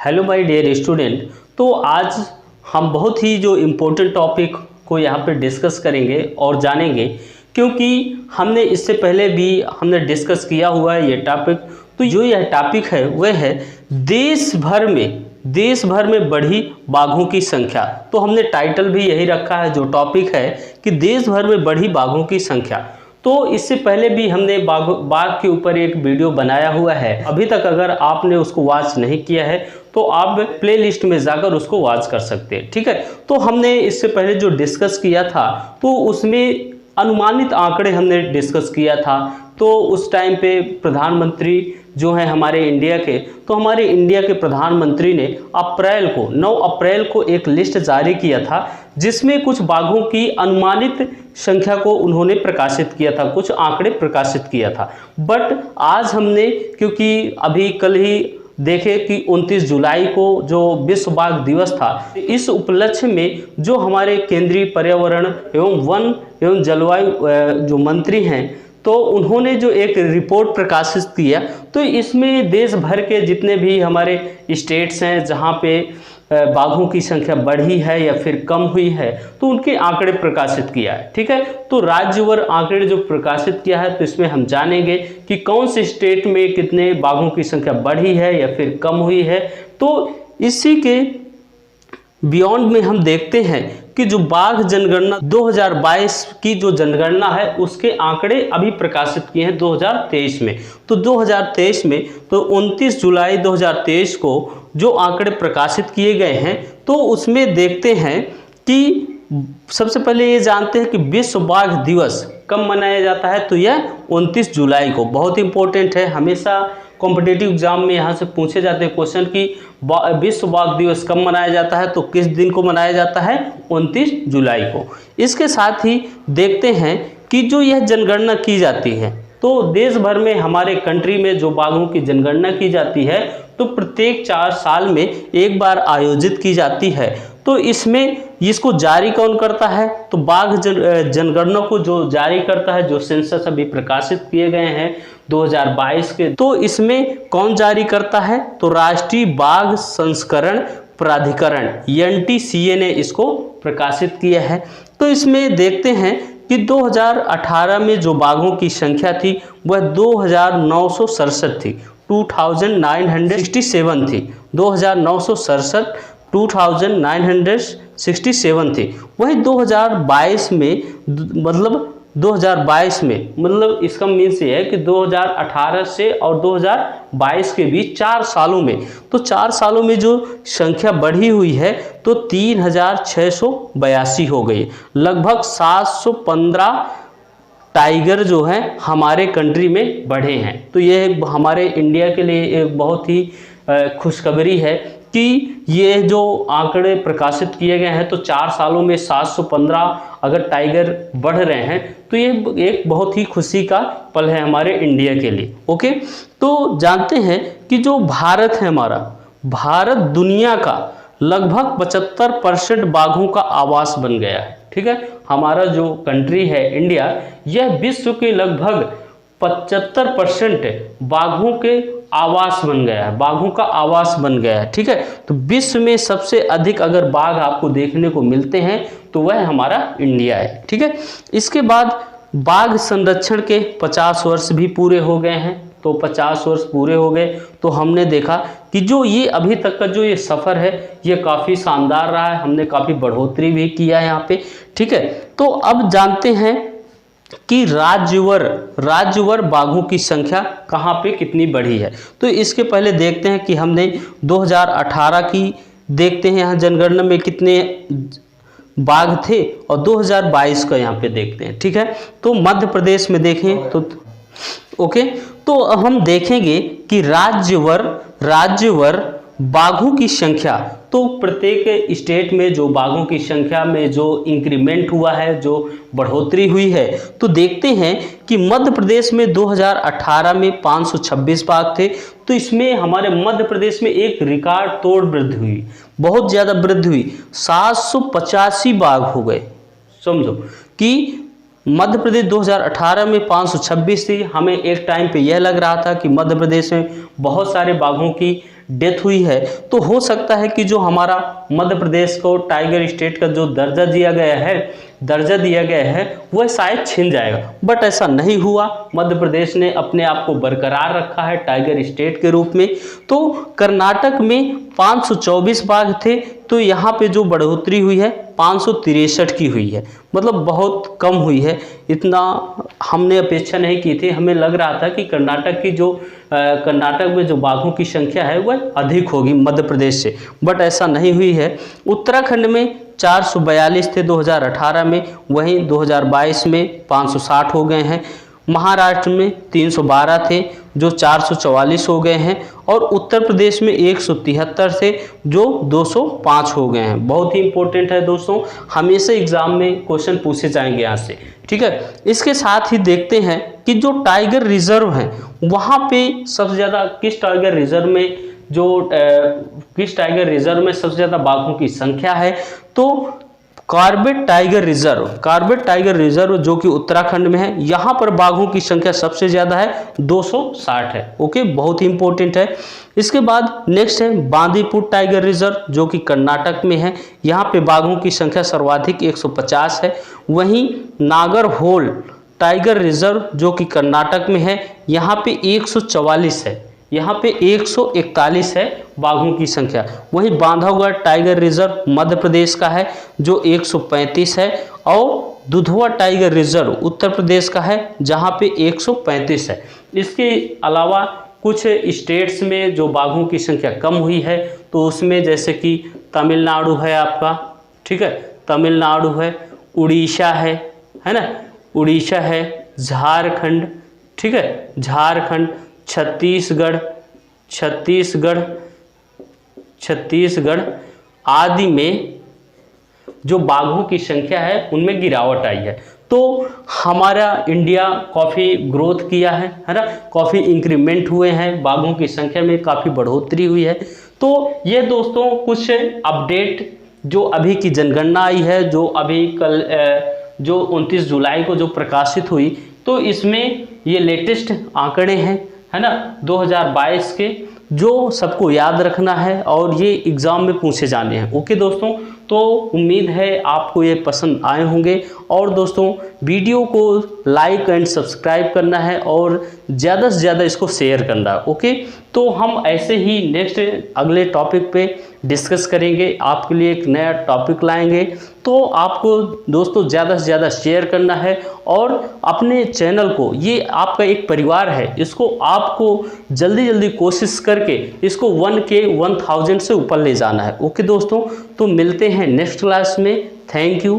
Hello my dear student. तो आज हम बहुत ही जो इम्पोर्टेंट टॉपिक को यहाँ पे डिस्कस करेंगे और जानेंगे, क्योंकि हमने इससे पहले भी हमने डिस्कस किया हुआ है ये टॉपिक। तो जो यह टॉपिक है वह है देश भर में बढ़ी बाघों की संख्या। तो हमने टाइटल भी यही रखा है, जो टॉपिक है कि देश भर में बढ़ी बाघों की संख्या। तो इससे पहले भी हमने बाघ के ऊपर एक वीडियो बनाया हुआ है। अभी तक अगर आपने उसको वॉच नहीं किया है तो आप प्लेलिस्ट में जाकर उसको वॉच कर सकते हैं, ठीक है। तो हमने इससे पहले जो डिस्कस किया था तो उसमें अनुमानित आंकड़े हमने डिस्कस किया था। तो उस टाइम पे प्रधानमंत्री जो है हमारे इंडिया के, तो हमारे इंडिया के प्रधानमंत्री ने 9 अप्रैल को एक लिस्ट जारी किया था, जिसमें कुछ बाघों की अनुमानित संख्या को उन्होंने प्रकाशित किया था, कुछ आंकड़े प्रकाशित किया था। बट आज हमने, क्योंकि अभी कल ही देखे कि 29 जुलाई को जो विश्व बाघ दिवस था, इस उपलक्ष्य में जो हमारे केंद्रीय पर्यावरण एवं वन एवं जलवायु जो मंत्री हैं, तो उन्होंने जो एक रिपोर्ट प्रकाशित किया, तो इसमें देश भर के जितने भी हमारे स्टेट्स हैं जहाँ पे बाघों की संख्या बढ़ी है या फिर कम हुई है, तो उनके आंकड़े प्रकाशित किया है, ठीक है। तो राज्यवार आंकड़े जो प्रकाशित किया है, तो इसमें हम जानेंगे कि कौन से स्टेट में कितने बाघों की संख्या बढ़ी है या फिर कम हुई है। तो इसी के बियॉन्ड में हम देखते हैं कि जो बाघ जनगणना 2022 की जो जनगणना है, उसके आंकड़े अभी प्रकाशित किए हैं 2023 में। तो 2023 में तो 29 जुलाई 2023 को जो आंकड़े प्रकाशित किए गए हैं, तो उसमें देखते हैं कि सबसे पहले ये जानते हैं कि विश्व बाघ दिवस कब मनाया जाता है। तो यह 29 जुलाई को, बहुत इंपॉर्टेंट है। हमेशा कॉम्पिटिटिव एग्जाम में यहाँ से पूछे जाते हैं क्वेश्चन कि विश्व बाघ दिवस कब मनाया जाता है, तो किस दिन को मनाया जाता है, 29 जुलाई को। इसके साथ ही देखते हैं कि जो यह जनगणना की जाती है, तो देश भर में हमारे कंट्री में जो बाघों की जनगणना की जाती है, तो प्रत्येक 4 साल में एक बार आयोजित की जाती है। तो इसमें इसको जारी कौन करता है, तो बाघ जनगणना को जो जारी करता है, जो सेंसस अभी प्रकाशित किए गए हैं 2022 के, तो इसमें कौन जारी करता है, तो राष्ट्रीय बाघ संस्करण प्राधिकरण NTCA ने इसको प्रकाशित किया है। तो इसमें देखते हैं कि 2018 में जो बाघों की संख्या थी वह 2967 थी, 2967 थी, 2967 थी। वही 2022 में मतलब इसका मीन्स ये है कि 2018 से और 2022 के बीच 4 सालों में, तो 4 सालों में जो संख्या बढ़ी हुई है, तो 3682 हो गई। लगभग 715 टाइगर जो हैं हमारे कंट्री में बढ़े हैं। तो ये हमारे इंडिया के लिए एक बहुत ही खुशखबरी है कि ये जो आंकड़े प्रकाशित किए गए हैं, तो 4 सालों में 715 अगर टाइगर बढ़ रहे हैं, तो ये एक बहुत ही खुशी का पल है हमारे इंडिया के लिए। ओके, तो जानते हैं कि जो भारत है हमारा, भारत दुनिया का लगभग 75% बाघों का आवास बन गया है, ठीक है। हमारा जो कंट्री है इंडिया, यह विश्व के लगभग 75% बाघों के आवास बन गया है, बाघों का आवास बन गया है, ठीक है। तो विश्व में सबसे अधिक अगर बाघ आपको देखने को मिलते हैं, तो वह हमारा इंडिया है, ठीक है। इसके बाद बाघ संरक्षण के 50 वर्ष भी पूरे हो गए हैं। तो 50 वर्ष पूरे हो गए, तो हमने देखा कि जो ये अभी तक का जो ये सफ़र है, ये काफ़ी शानदार रहा है। हमने काफ़ी बढ़ोतरी भी किया है यहाँ पे, ठीक है। तो अब जानते हैं कि राज्यवार बाघों की संख्या कहाँ पे कितनी बढ़ी है। तो इसके पहले देखते हैं कि हमने 2018 की देखते हैं यहाँ जनगणना में कितने बाघ थे, और 2022 का यहाँ पे देखते हैं, ठीक है। तो मध्य प्रदेश में देखें तो ओके, तो हम देखेंगे कि राज्यवार बाघों की संख्या, तो प्रत्येक स्टेट में जो बाघों की संख्या में जो इंक्रीमेंट हुआ है, जो बढ़ोतरी हुई है, तो देखते हैं कि मध्य प्रदेश में 2018 में 526 बाघ थे। तो इसमें हमारे मध्य प्रदेश में एक रिकॉर्ड तोड़ वृद्धि हुई, बहुत ज़्यादा वृद्धि हुई, 785 बाघ हो गए। समझो कि मध्य प्रदेश 2018 में 526 थी। हमें एक टाइम पे यह लग रहा था कि मध्य प्रदेश में बहुत सारे बाघों की डेथ हुई है, तो हो सकता है कि जो हमारा मध्य प्रदेश को टाइगर स्टेट का जो दर्जा दिया गया है वह शायद छिन जाएगा, बट ऐसा नहीं हुआ। मध्य प्रदेश ने अपने आप को बरकरार रखा है टाइगर स्टेट के रूप में। तो कर्नाटक में 524 बाघ थे, तो यहाँ पे जो बढ़ोतरी हुई है 563 की हुई है, मतलब बहुत कम हुई है। इतना हमने अपेक्षा नहीं की थी, हमें लग रहा था कि कर्नाटक में जो बाघों की संख्या है वह अधिक होगी मध्य प्रदेश से, बट ऐसा नहीं हुई है। उत्तराखंड में 442 थे 2018 में, वहीं 2022 में 560 हो गए हैं। महाराष्ट्र में 312 थे जो 444 हो गए हैं, और उत्तर प्रदेश में 173 थे जो 205 हो गए हैं। बहुत ही इंपॉर्टेंट है दोस्तों, हमेशा एग्जाम में क्वेश्चन पूछे जाएंगे यहाँ से, ठीक है। इसके साथ ही देखते हैं कि जो टाइगर रिजर्व हैं वहाँ पे सबसे ज़्यादा किस टाइगर रिजर्व में सबसे ज़्यादा बाघों की संख्या है। तो कॉर्बेट टाइगर रिजर्व जो कि उत्तराखंड में है, यहाँ पर बाघों की संख्या सबसे ज़्यादा है, 260 है। ओके, बहुत ही इंपॉर्टेंट है। इसके बाद नेक्स्ट है बांदीपुर टाइगर रिजर्व जो कि कर्नाटक में है, यहाँ पे बाघों की संख्या सर्वाधिक 150 है। वहीं नागरहोल टाइगर रिजर्व जो कि कर्नाटक में है, यहाँ पे 144 है, यहाँ पे 141 है बाघों की संख्या। वहीं बांधवगढ़ टाइगर रिजर्व मध्य प्रदेश का है जो 135 है, और दुधवा टाइगर रिजर्व उत्तर प्रदेश का है जहाँ पे 135 है। इसके अलावा कुछ स्टेट्स में जो बाघों की संख्या कम हुई है, तो उसमें जैसे कि तमिलनाडु है आपका, ठीक है, तमिलनाडु है, उड़ीसा है ना, उड़ीसा है, झारखंड, ठीक है, झारखंड, छत्तीसगढ़ आदि में जो बाघों की संख्या है उनमें गिरावट आई है। तो हमारा इंडिया काफ़ी ग्रोथ किया है ना, काफ़ी इंक्रीमेंट हुए हैं, बाघों की संख्या में काफ़ी बढ़ोतरी हुई है। तो ये दोस्तों कुछ अपडेट जो अभी की जनगणना आई है, जो अभी कल जो 29 जुलाई को जो प्रकाशित हुई, तो इसमें ये लेटेस्ट आंकड़े हैं, है ना, 2022 के, जो सबको याद रखना है और ये एग्ज़ाम में पूछे जाने हैं। ओके दोस्तों, तो उम्मीद है आपको ये पसंद आए होंगे, और दोस्तों वीडियो को लाइक एंड सब्सक्राइब करना है और ज़्यादा से ज़्यादा इसको शेयर करना है। ओके, तो हम ऐसे ही नेक्स्ट अगले टॉपिक पे डिस्कस करेंगे, आपके लिए एक नया टॉपिक लाएंगे। तो आपको दोस्तों ज़्यादा से ज़्यादा शेयर करना है, और अपने चैनल को, ये आपका एक परिवार है, इसको आपको जल्दी जल्दी कोशिश करके इसको 1K 1000 से ऊपर ले जाना है। ओके दोस्तों, तो मिलते हैं नेक्स्ट क्लास में। Thank you.